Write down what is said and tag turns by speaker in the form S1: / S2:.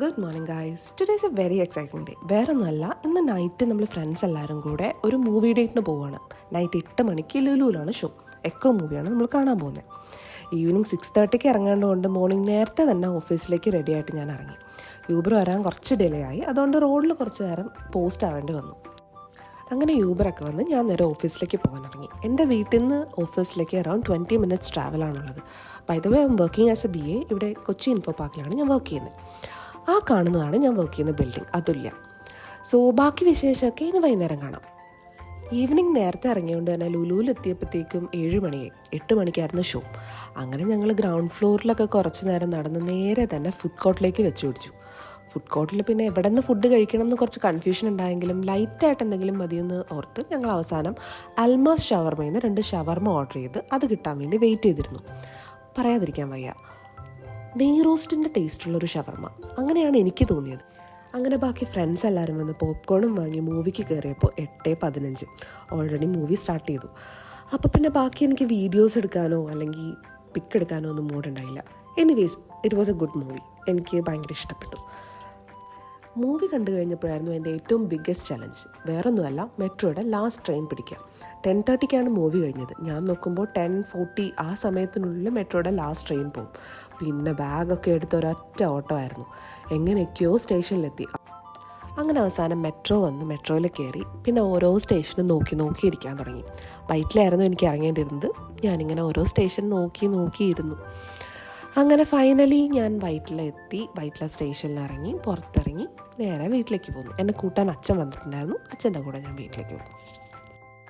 S1: Good morning guys. Today is A very exciting day. വേറൊന്നുമല്ല, ഇന്ന് night നമ്മൾ friends എല്ലാവരും കൂടെ ഒരു മൂവി ഡേറ്റിന് പോവുകയാണ്. നൈറ്റ് 8 മണിക്ക് ലുലുവിലാണ് ഷോ. എക്കോ മൂവിയാണ് നമ്മൾ കാണാൻ പോകുന്നത്. ഈവനിങ് 6:30 ഇറങ്ങേണ്ടതുകൊണ്ട് മോർണിംഗ് നേരത്തെ തന്നെ ഓഫീസിലേക്ക് റെഡി ആയിട്ട് ഞാൻ ഇറങ്ങി. യൂബർ വരാൻ കുറച്ച് ഡിലേ ആയി, അതുകൊണ്ട് റോഡിൽ കുറച്ച് നേരം പോസ്റ്റ് ആവേണ്ടി വന്നു. അങ്ങനെ യൂബറൊക്കെ വന്ന് ഞാൻ നേരെ ഓഫീസിലേക്ക് പോകാൻ ഇറങ്ങി. എൻ്റെ വീട്ടിൽ നിന്ന് ഓഫീസിലേക്ക് അറൗണ്ട് 20 മിനിറ്റ്സ് ട്രാവലാണുള്ളത്. By the way I am working as a BA. ഇവിടെ കൊച്ചി ഇൻഫോ പാർക്കിലാണ് ഞാൻ വർക്ക് ചെയ്യുന്നത്. ആ കാണുന്നതാണ് ഞാൻ വർക്ക് ചെയ്യുന്ന ബിൽഡിംഗ്, അതുല്യ. സോ ബാക്കി വിശേഷമൊക്കെ ഇനി വൈകുന്നേരം കാണാം. ഈവനിങ് നേരത്തെ ഇറങ്ങിയോണ്ട് തന്നെ ലുലുവിൽ എത്തിയപ്പോഴത്തേക്കും 7 മണിയായി. 8 മണിക്കായിരുന്നു ഷോ. അങ്ങനെ ഞങ്ങൾ ഗ്രൗണ്ട് ഫ്ലോറിലൊക്കെ കുറച്ച് നേരം നടന്ന് നേരെ തന്നെ ഫുഡ് കോർട്ടിലേക്ക് വെച്ച് പിടിച്ചു. ഫുഡ് കോർട്ടിൽ പിന്നെ എവിടെ നിന്ന് ഫുഡ് കഴിക്കണം എന്ന് കുറച്ച് കൺഫ്യൂഷൻ ഉണ്ടായെങ്കിലും ലൈറ്റായിട്ട് എന്തെങ്കിലും മതിയെന്ന് ഓർത്ത് ഞങ്ങൾ അവസാനം അൽമാസ് ഷവർമയിൽ നിന്ന് 2 ഷവർമ ഓർഡർ ചെയ്ത് അത് കിട്ടാൻ വേണ്ടി വെയിറ്റ് ചെയ്തിരുന്നു. പറയാതിരിക്കാൻ വയ്യ, നെയ് റോസ്റ്റിൻ്റെ ടേസ്റ്റുള്ളൊരു ഷവർമ, അങ്ങനെയാണ് എനിക്ക് തോന്നിയത്. അങ്ങനെ ബാക്കി ഫ്രണ്ട്സ് എല്ലാവരും വന്ന് പോപ്കോണും വാങ്ങി മൂവിക്ക് കയറിയപ്പോൾ 8:15 ഓൾറെഡി മൂവി സ്റ്റാർട്ട് ചെയ്തു. അപ്പോൾ പിന്നെ ബാക്കി എനിക്ക് വീഡിയോസ് എടുക്കാനോ അല്ലെങ്കിൽ പിക്ക് എടുക്കാനോ ഒന്നും മൂഡുണ്ടായില്ല. Anyways it was a good movie. എനിക്ക് ഭയങ്കര ഇഷ്ടപ്പെട്ടു. മൂവി കണ്ടു കഴിഞ്ഞപ്പോഴായിരുന്നു എൻ്റെ ഏറ്റവും ബിഗ്ഗസ്റ്റ് ചലഞ്ച്. വേറൊന്നുമല്ല, മെട്രോയുടെ ലാസ്റ്റ് ട്രെയിൻ പിടിക്കുക. 10:30 മൂവി കഴിഞ്ഞത്. ഞാൻ നോക്കുമ്പോൾ 10:40 ആ സമയത്തിനുള്ളിൽ മെട്രോയുടെ ലാസ്റ്റ് ട്രെയിൻ പോകും. പിന്നെ ബാഗൊക്കെ എടുത്ത് ഒരൊറ്റ ഓട്ടോ ആയിരുന്നു. എങ്ങനെയൊക്കെയോ സ്റ്റേഷനിലെത്തി. അങ്ങനെ അവസാനം മെട്രോ വന്ന് മെട്രോയിൽ കയറി. പിന്നെ ഓരോ സ്റ്റേഷനും നോക്കിയിരിക്കാൻ തുടങ്ങി. വൈറ്റിലായിരുന്നു എനിക്ക് ഇറങ്ങേണ്ടിയിരുന്നത്. ഞാനിങ്ങനെ ഓരോ സ്റ്റേഷൻ നോക്കിയിരുന്നു. അങ്ങനെ ഫൈനലി ഞാൻ വൈറ്റിലെത്തി. വൈറ്റില സ്റ്റേഷനിൽ ഇറങ്ങി പുറത്തിറങ്ങി നേരെ വീട്ടിലേക്ക് പോന്നു. എന്നെ കൂട്ടാൻ അച്ഛൻ വന്നിട്ടുണ്ടായിരുന്നു. അച്ഛൻ്റെ കൂടെ ഞാൻ വീട്ടിലേക്ക് പോകും.